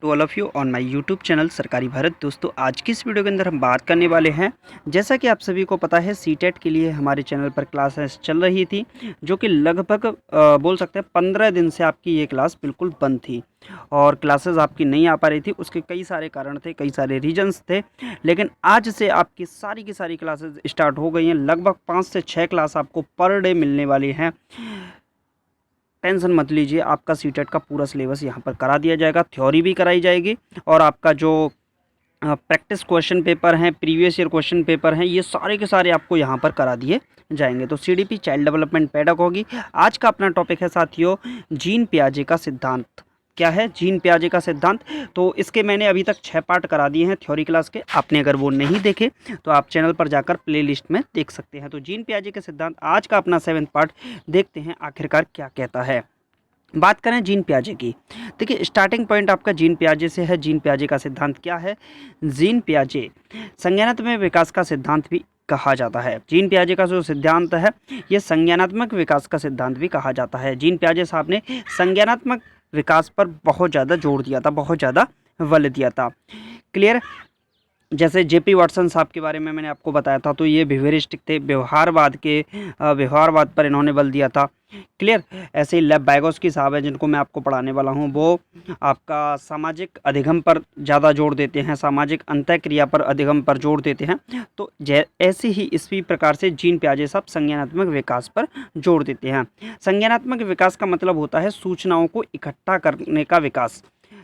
To all of you on my YouTube channel Sarkari Bharat. दोस्तों, आज की इस वीडियो के अंदर हम बात करने वाले हैं, जैसा कि आप सभी को पता है सीटेट के लिए हमारे चैनल पर क्लासेस चल रही थी, जो कि लगभग बोल सकते हैं 15 दिन से आपकी ये क्लास बिल्कुल बंद थी और क्लासेस आपकी नहीं आ पा रही थी। उसके कई सारे कारण थे, कई सारे रीजंस थे, लेकिन आज से आपकी सारी की सारी क्लासेस स्टार्ट हो गई हैं। लगभग 5 से 6 क्लास आपको पर डे मिलने वाली हैं। टेंशन मत लीजिए, आपका सीटेट का पूरा सिलेबस यहाँ पर करा दिया जाएगा, थ्योरी भी कराई जाएगी और आपका जो प्रैक्टिस क्वेश्चन पेपर हैं, प्रीवियस ईयर क्वेश्चन पेपर हैं, ये सारे के सारे आपको यहाँ पर करा दिए जाएंगे। तो सीडीपी चाइल्ड डेवलपमेंट पेडागॉजी आज का अपना टॉपिक है साथियों, जीन पियाजे का सिद्धांत। क्या है जीन पियाजे का सिद्धांत? तो इसके मैंने अभी तक 6 पार्ट करा दिए हैं थ्योरी क्लास के। आपने अगर वो नहीं देखे तो आप चैनल पर जाकर प्लेलिस्ट में देख सकते हैं। तो जीन पियाजे के सिद्धांत आज का अपना 7th पार्ट देखते हैं आखिरकार क्या कहता है। बात करें जीन पियाजे की, देखिए स्टार्टिंग पॉइंट आपका जीन पियाजे से है। जीन पियाजे का सिद्धांत क्या है? जीन पियाजे संज्ञानात्मक विकास का सिद्धांत भी कहा जाता है। जीन पियाजे का जो सिद्धांत है ये संज्ञानात्मक विकास का सिद्धांत भी कहा जाता है। जीन पियाजे साहब ने संज्ञानात्मक विकास पर बहुत ज़्यादा जोर दिया था, बहुत ज़्यादा बल दिया था। क्लियर? जैसे जेपी वाटसन साहब के बारे में मैंने आपको बताया था, तो ये बिहेवियरिस्टिक थे, व्यवहारवाद पर इन्होंने बल दिया था। क्लियर? ऐसे ही लेव वाइगोस्की साहब हैं जिनको मैं आपको पढ़ाने वाला हूँ, वो आपका सामाजिक अधिगम पर ज़्यादा जोर देते हैं, सामाजिक अंतःक्रिया पर अधिगम पर जोर देते हैं। तो ऐसे ही इसी प्रकार से जीन पियाजे साहब संज्ञानात्मक विकास पर जोर देते हैं। संज्ञानात्मक विकास का मतलब होता है सूचनाओं को इकट्ठा करने का विकास।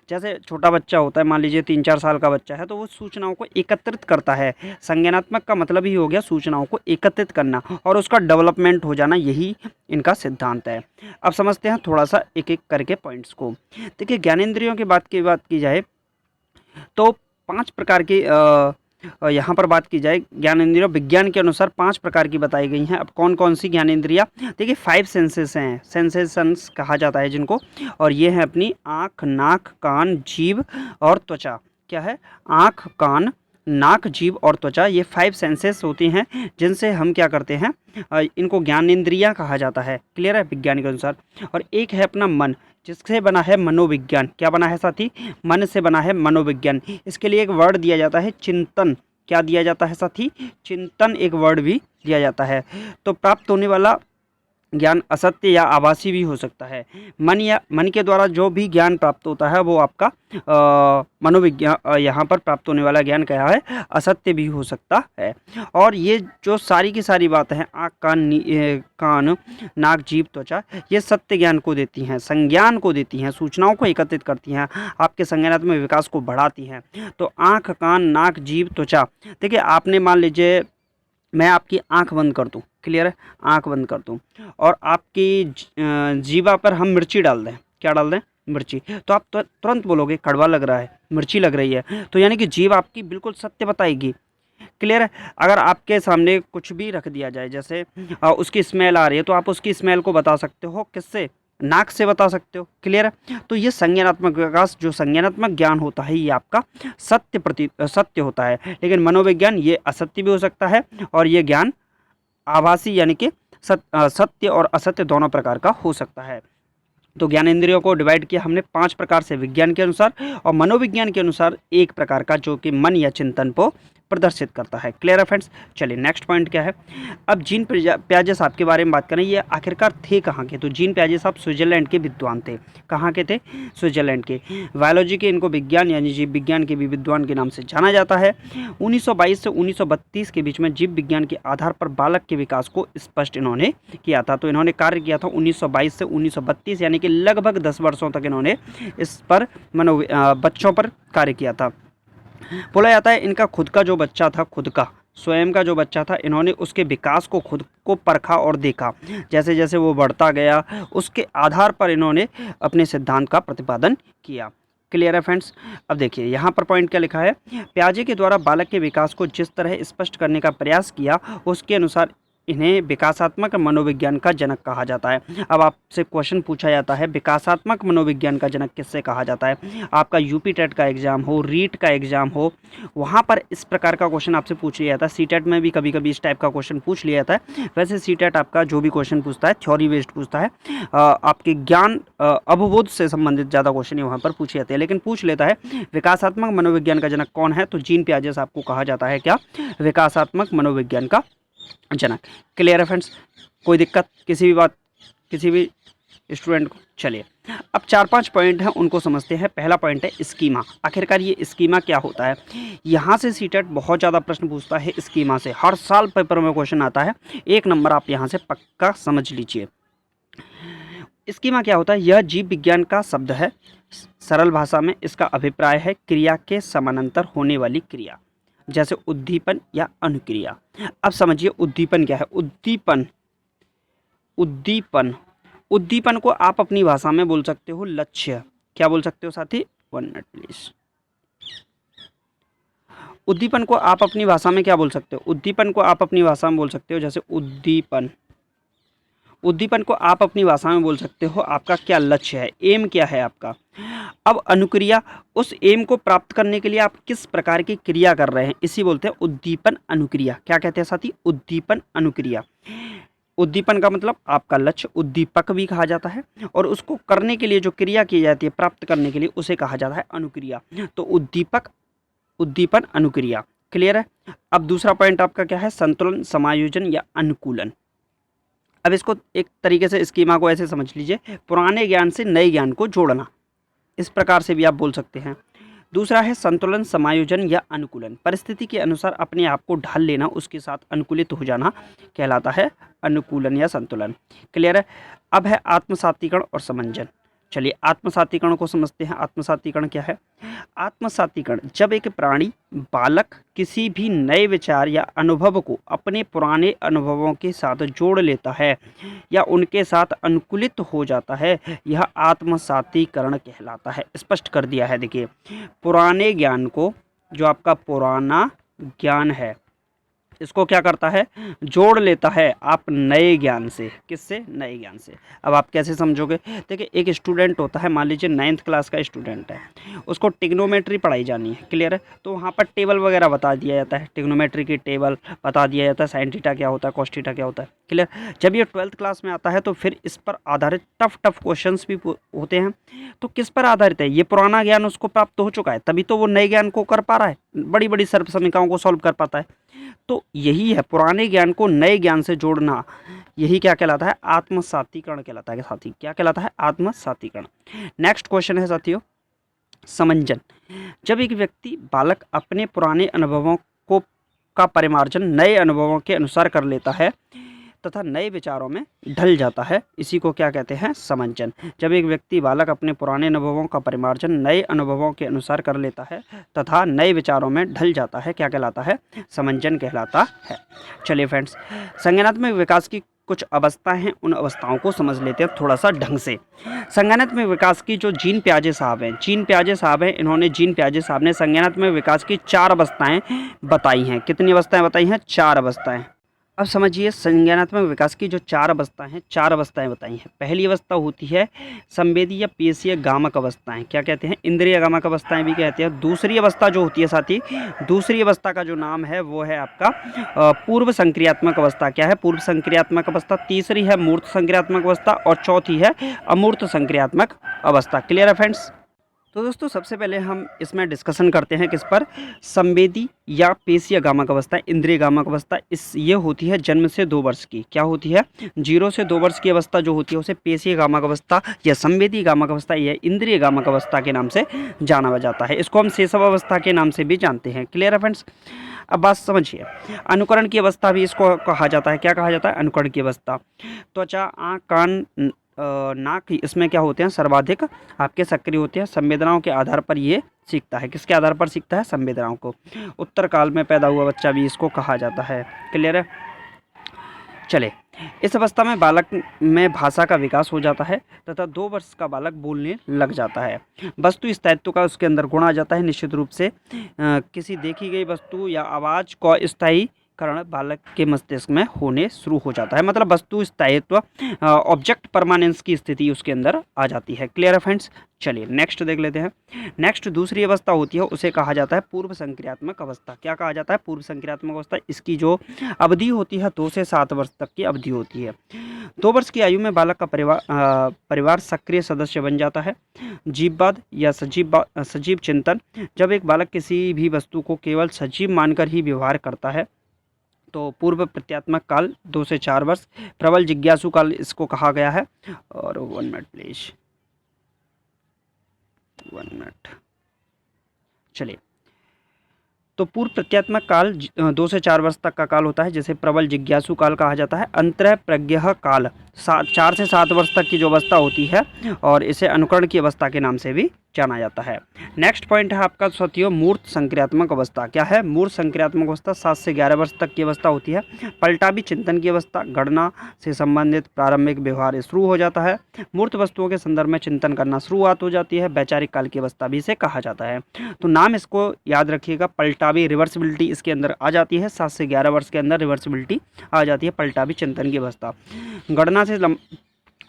जैसे छोटा बच्चा होता है, मान लीजिए 3-4 साल का बच्चा है, तो वो सूचनाओं को एकत्रित करता है। संज्ञानात्मक का मतलब ही हो गया सूचनाओं को एकत्रित करना और उसका डेवलपमेंट हो जाना, यही इनका सिद्धांत है। अब समझते हैं थोड़ा सा एक एक करके पॉइंट्स को। देखिए ज्ञानेंद्रियों की बात की जाए तो 5 प्रकार की यहाँ पर बात की जाए, ज्ञानेंद्रियों विज्ञान के अनुसार 5 प्रकार की बताई गई हैं। अब कौन कौन सी ज्ञानेंद्रियाँ? देखिए 5 सेंसेस हैं, सेंसेशंस कहा जाता है जिनको, और ये हैं अपनी आँख, नाक, कान, जीभ और त्वचा। क्या है? आँख, कान, नाक, जीभ और त्वचा, ये 5 सेंसेस होती हैं जिनसे हम क्या करते हैं, इनको ज्ञानेंद्रियाँ कहा जाता है। क्लियर है विज्ञान के अनुसार? और एक है अपना मन, जिससे बना है मनोविज्ञान। क्या बना है साथी? मन से बना है मनोविज्ञान। इसके लिए एक वर्ड दिया जाता है चिंतन। क्या दिया जाता है साथी? चिंतन एक वर्ड भी दिया जाता है। तो प्राप्त होने वाला ज्ञान असत्य या आभासी भी हो सकता है। मन के द्वारा जो भी ज्ञान प्राप्त होता है वो आपका मनोविज्ञान, यहाँ पर प्राप्त होने वाला ज्ञान क्या है? असत्य भी हो सकता है। और ये जो सारी की सारी बातें हैं, आँख, कान, नाक, जीभ, त्वचा, ये सत्य ज्ञान को देती हैं, संज्ञान को देती हैं, सूचनाओं को एकत्रित करती हैं, आपके संज्ञानात्मक विकास को बढ़ाती हैं। तो आँख, कान, नाक, जीभ, त्वचा। देखिए आपने मान लीजिए मैं आपकी आंख बंद कर दूं, क्लियर है, आंख बंद कर दूं और आपकी जीभा पर हम मिर्ची डाल दें। क्या डाल दें? मिर्ची। तो आप तुरंत बोलोगे कड़वा लग रहा है, मिर्ची लग रही है। तो यानी कि जीभ आपकी बिल्कुल सत्य बताएगी। क्लियर है? अगर आपके सामने कुछ भी रख दिया जाए, जैसे उसकी स्मेल आ रही है, तो आप उसकी स्मेल को बता सकते हो किससे? नाक से बता सकते हो। क्लियर है? तो ये संज्ञानात्मक विकास, जो संज्ञानात्मक ज्ञान होता है, ये आपका सत्य होता है। लेकिन मनोविज्ञान ये असत्य भी हो सकता है और ये ज्ञान आभासी यानी कि सत्य और असत्य दोनों प्रकार का हो सकता है। तो ज्ञानेंद्रियों को डिवाइड किया हमने 5 प्रकार से, विज्ञान के अनुसार और मनोविज्ञान के अनुसार एक प्रकार का, जो कि मन या चिंतन को प्रदर्शित करता है। क्लियर है फ्रेंड्स? चलिए नेक्स्ट पॉइंट क्या है। अब जीन पियाजे साहब के बारे में बात करें, ये आखिरकार थे कहाँ के? तो जीन पियाजे साहब स्विट्जरलैंड के विद्वान थे। कहाँ के थे? स्विट्जरलैंड के। बायोलॉजी के इनको विज्ञान यानी जीव विज्ञान के भी विद्वान के नाम से जाना जाता है। 1922 से 1932 के बीच में जीव विज्ञान के आधार पर बालक के विकास को स्पष्ट इन्होंने किया था। तो इन्होंने कार्य किया था 1922 से 1932, यानी कि लगभग 10 वर्षों तक इन्होंने इस पर बच्चों पर कार्य किया था। बोला जाता है इनका खुद का जो बच्चा था, खुद का स्वयं का जो बच्चा था, इन्होंने उसके विकास को खुद को परखा और देखा। जैसे जैसे वो बढ़ता गया, उसके आधार पर इन्होंने अपने सिद्धांत का प्रतिपादन किया। क्लियर है फ्रेंड्स? अब देखिए यहाँ पर पॉइंट क्या लिखा है। पियाजे के द्वारा बालक के विकास को जिस तरह स्पष्ट करने का प्रयास किया, उसके अनुसार इन्हें विकासात्मक मनोविज्ञान का जनक कहा जाता है। अब आपसे क्वेश्चन पूछा जाता है विकासात्मक मनोविज्ञान का जनक किससे कहा जाता है। आपका यूपी टेट का एग्जाम हो, रीट का एग्जाम हो, वहाँ पर इस प्रकार का क्वेश्चन आपसे पूछ लिया जाता है। सीटेट में भी कभी कभी इस टाइप का क्वेश्चन पूछ लिया जाता है। वैसे सीटेट आपका जो भी क्वेश्चन पूछता है थ्योरी बेस्ड पूछता है, आपके ज्ञान अवबोध से संबंधित ज़्यादा क्वेश्चन वहाँ पर पूछे जाते हैं, लेकिन पूछ लेता है विकासात्मक मनोविज्ञान का जनक कौन है, तो जीन पियाजे आपको कहा जाता है क्या, विकासात्मक मनोविज्ञान का जनक। क्लियर है फ्रेंड्स, कोई दिक्कत किसी भी बात किसी भी स्टूडेंट को। चलिए अब 4-5 पॉइंट हैं उनको समझते हैं। पहला पॉइंट है स्कीमा। आखिरकार ये स्कीमा क्या होता है। यहाँ से सीटेट बहुत ज़्यादा प्रश्न पूछता है स्कीमा से, हर साल पेपर में क्वेश्चन आता है, 1 नंबर आप यहाँ से पक्का समझ लीजिए। स्कीमा क्या होता है, यह जीव विज्ञान का शब्द है। सरल भाषा में इसका अभिप्राय है क्रिया के समानांतर होने वाली क्रिया, जैसे उद्दीपन या अनुक्रिया। अब समझिए उद्दीपन क्या है। उद्दीपन को आप अपनी भाषा में बोल सकते हो लक्ष्य। क्या बोल सकते हो साथी, 1 मिनट प्लीज। उद्दीपन को आप अपनी भाषा में क्या बोल सकते हो, उद्दीपन को आप अपनी भाषा में बोल सकते हो जैसे उद्दीपन को आप अपनी भाषा में बोल सकते हो आपका क्या लक्ष्य है, एम क्या है आपका। अब अनुक्रिया, उस एम को प्राप्त करने के लिए आप किस प्रकार की क्रिया कर रहे हैं, इसी बोलते हैं उद्दीपन अनुक्रिया। क्या कहते हैं साथी, उद्दीपन अनुक्रिया। उद्दीपन का मतलब आपका लक्ष्य, उद्दीपक भी कहा जाता है, और उसको करने के लिए जो क्रिया की जाती है प्राप्त करने के लिए उसे कहा जाता है अनुक्रिया। तो उद्दीपक, उद्दीपन, अनुक्रिया। क्लियर है। अब दूसरा पॉइंट आपका क्या है, संतुलन, समायोजन या अनुकूलन। अब इसको एक तरीके से स्कीमा को ऐसे समझ लीजिए, पुराने ज्ञान से नए ज्ञान को जोड़ना, इस प्रकार से भी आप बोल सकते हैं। दूसरा है संतुलन, समायोजन या अनुकूलन। परिस्थिति के अनुसार अपने आप को ढाल लेना, उसके साथ अनुकूलित हो जाना कहलाता है अनुकूलन या संतुलन। क्लियर है। अब है आत्मसातीकरण और समंजन। चलिए आत्मसातीकरण को समझते हैं। आत्मसातीकरण क्या है। आत्मसातीकरण, जब एक प्राणी, बालक किसी भी नए विचार या अनुभव को अपने पुराने अनुभवों के साथ जोड़ लेता है या उनके साथ अनुकूलित हो जाता है, यह आत्मसातीकरण कहलाता है। स्पष्ट कर दिया है। देखिए पुराने ज्ञान को, जो आपका पुराना ज्ञान है, इसको क्या करता है, जोड़ लेता है आप नए ज्ञान से। किससे, नए ज्ञान से। अब आप कैसे समझोगे, देखिए एक स्टूडेंट होता है, मान लीजिए 9th क्लास का स्टूडेंट है, उसको टिग्नोमेट्री पढ़ाई जानी है। क्लियर है। तो वहाँ पर टेबल वगैरह बता दिया जाता है, टिग्नोमेट्री की टेबल बता दिया जाता है, साइन थीटा क्या होता है, कॉस थीटा क्या होता है। क्लियर। जब ये 12th क्लास में आता है तो फिर इस पर आधारित टफ क्वेश्चंस भी होते हैं। तो किस पर आधारित है, ये पुराना ज्ञान उसको प्राप्त हो चुका है, तभी तो वो नए ज्ञान को कर पा रहा है, बड़ी बड़ी सर्व समीकरणों को सॉल्व कर पाता है। तो यही है, पुराने ज्ञान को नए ज्ञान से जोड़ना, यही क्या कहलाता है, आत्मसातीकरण कहलाता है। साथी क्या कहलाता है, आत्मसातीकरण। नेक्स्ट क्वेश्चन है साथियों, समंजन। जब एक व्यक्ति, बालक अपने पुराने अनुभवों को का परिमार्जन नए अनुभवों के अनुसार कर लेता है तथा नए विचारों में ढल जाता है, इसी को क्या कहते हैं, समंजन। जब एक व्यक्ति, बालक अपने पुराने अनुभवों का परिमार्जन नए अनुभवों के अनुसार कर लेता है तथा नए विचारों में ढल जाता है, क्या कहलाता है, समंजन कहलाता है। चलिए फ्रेंड्स, संज्ञानात्मक विकास की कुछ अवस्थाएं हैं, उन अवस्थाओं को समझ लेते हैं थोड़ा सा ढंग से। संज्ञानात्मक विकास की जो जीन पियाजे साहब हैं, इन्होंने जीन पियाजे साहब ने संज्ञानात्मक विकास की 4 अवस्थाएं बताई हैं। कितनी अवस्थाएं बताई हैं, 4 अवस्थाएं। अब समझिए संज्ञानात्मक विकास की जो 4 अवस्थाएं हैं, 4 अवस्थाएं बताई हैं। पहली अवस्था होती है संवेदी या पेशीय गामक अवस्थाएं, क्या कहते हैं, इंद्रिय गामक अवस्थाएं भी कहते हैं। दूसरी अवस्था जो होती है साथी, दूसरी अवस्था का जो नाम है वो है आपका पूर्व संक्रियात्मक अवस्था। क्या है, पूर्व संक्रियात्मक अवस्था। तीसरी है मूर्त संक्रियात्मक अवस्था और चौथी है अमूर्त संक्रियात्मक अवस्था। क्लियर है फ्रेंड्स। तो दोस्तों सबसे पहले हम इसमें डिस्कशन करते हैं किस पर, संवेदी या पेशीय गामक अवस्था, इंद्रिय गामक अवस्था। ये होती है जन्म से 2 वर्ष की। क्या होती है, 0 से 2 वर्ष की अवस्था जो होती है उसे पेशीय गामक अवस्था या संवेदी गामक अवस्था या इंद्रिय गामक अवस्था के नाम से जाना जाता है। इसको हम शैशव अवस्था के नाम से भी जानते हैं। क्लियर है फ्रेंड्स। अब बात समझिए, अनुकरण की अवस्था भी इसको कहा जाता है। क्या कहा जाता है, अनुकरण की अवस्था। त्वचा, आँख, कान, नाक, इसमें क्या होते हैं, सर्वाधिक आपके सक्रिय होते हैं। संवेदनाओं के आधार पर ये सीखता है। किसके आधार पर सीखता है, संवेदनाओं को। उत्तर काल में पैदा हुआ बच्चा भी इसको कहा जाता है। क्लियर है। चले, इस अवस्था में बालक में भाषा का विकास हो जाता है तथा 2 वर्ष का बालक बोलने लग जाता है। वस्तु स्थायित्व का उसके अंदर गुण आ जाता है। निश्चित रूप से किसी देखी गई वस्तु या आवाज़ को स्थायी करण बालक के मस्तिष्क में होने शुरू हो जाता है, मतलब वस्तु स्थायित्व ऑब्जेक्ट परमानेंस की स्थिति उसके अंदर आ जाती है। क्लियर है फ्रेंड्स। चलिए नेक्स्ट देख लेते हैं। नेक्स्ट दूसरी अवस्था होती है उसे कहा जाता है पूर्व संक्रियात्मक अवस्था। क्या कहा जाता है? पूर्व संक्रियात्मक अवस्था। इसकी जो अवधि होती है 2 से 7 वर्ष तक की अवधि होती है। 2 वर्ष की आयु में बालक का परिवार सक्रिय सदस्य बन जाता है। जीववाद या सजीव चिंतन। जब एक बालक किसी भी वस्तु को केवल सजीव मानकर ही व्यवहार करता है तो पूर्व प्रत्यात्मक काल 2 से 4 वर्ष। प्रबल जिज्ञासु काल इसको कहा गया है। और 1 मिनट प्लीज, 1 मिनट। चलिए, तो पूर्व प्रत्यात्मक काल 2 से 4 वर्ष तक का काल होता है, जिसे प्रबल जिज्ञासु काल कहा जाता है। अंतरः प्रज्ञः काल 4 से 7 वर्ष तक की जो अवस्था होती है, और इसे अनुकरण की अवस्था के नाम से भी जाना जाता है। नेक्स्ट पॉइंट है आपका साथियों मूर्त संक्रियात्मक अवस्था। क्या है? मूर्त संक्रियात्मक अवस्था 7 से 11 वर्ष तक की अवस्था होती है। पलटावी चिंतन की अवस्था। गणना से संबंधित प्रारंभिक व्यवहार शुरू हो जाता है। मूर्त वस्तुओं के संदर्भ में चिंतन करना शुरुआत हो जाती है। वैचारिक काल की अवस्था भी इसे कहा जाता है। तो नाम इसको याद रखिएगा, पलटावी रिवर्सिबिलिटी इसके अंदर आ जाती है। 7 से 11 वर्ष के अंदर रिवर्सिबिलिटी आ जाती है पलटावी चिंतन की अवस्था। गणना से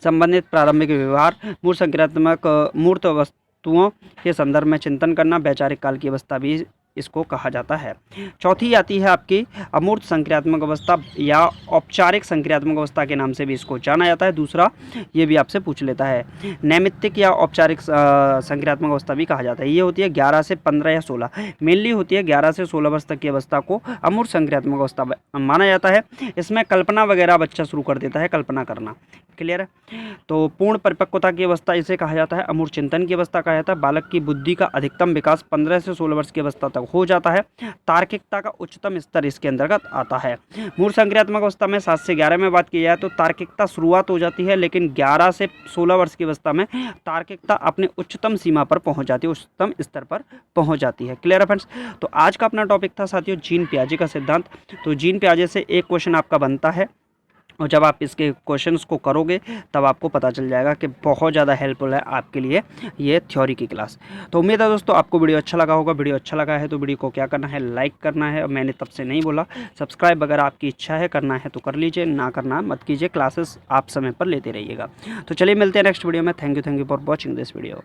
संबंधित प्रारंभिक व्यवहार। मूर्त संक्रियात्मक मूर्त वस्तुओं के संदर्भ में चिंतन करना। वैचारिक काल की अवस्था भी इसको कहा जाता है। चौथी आती है आपकी अमूर्त संक्रियात्मक अवस्था या औपचारिक संक्रियात्मक अवस्था के नाम से भी इसको जाना जाता है। दूसरा ये भी आपसे पूछ लेता है, नैमित्तिक या औपचारिक संक्रियात्मक अवस्था भी कहा जाता है। ये होती है 11 से 15 या 16, मेनली होती है 11 से 16 वर्ष तक की अवस्था को अमूर्त संक्रियात्मक अवस्था माना जाता है। इसमें कल्पना वगैरह बच्चा शुरू कर देता है, कल्पना करना। क्लियर है। तो पूर्ण परिपक्वता की अवस्था इसे कहा जाता है। अमूर्त चिंतन की अवस्था कहा जाता है। बालक की बुद्धि का अधिकतम विकास 15 से 16 वर्ष की अवस्था तक हो जाता है। तार्किकता का उच्चतम स्तर इसके अंतर्गत आता है। मूर्त संक्रियात्मक अवस्था में 7 से 11 में बात की जाए तो तार्किकता शुरुआत हो जाती है, लेकिन 11 से 16 वर्ष की अवस्था में तार्किकता अपने उच्चतम सीमा पर पहुंच जाती है, उच्चतम स्तर पर पहुंच जाती है। क्लियर है फ्रेंड्स। तो आज का अपना टॉपिक था साथियों जीन पियाजे का सिद्धांत। तो जीन पियाजे से एक क्वेश्चन आपका बनता है, और जब आप इसके क्वेश्चंस को करोगे तब आपको पता चल जाएगा कि बहुत ज़्यादा हेल्पफुल है आपके लिए ये थ्योरी की क्लास। तो उम्मीद है दोस्तों आपको वीडियो अच्छा लगा होगा। वीडियो अच्छा लगा है तो वीडियो को क्या करना है, लाइक करना है। और मैंने तब से नहीं बोला, सब्सक्राइब अगर आपकी इच्छा है करना है तो कर लीजिए, ना करना मत कीजिए। क्लासेस आप समय पर लेते रहिएगा। तो चलिए मिलते हैं नेक्स्ट वीडियो में। Thank you for watching this video.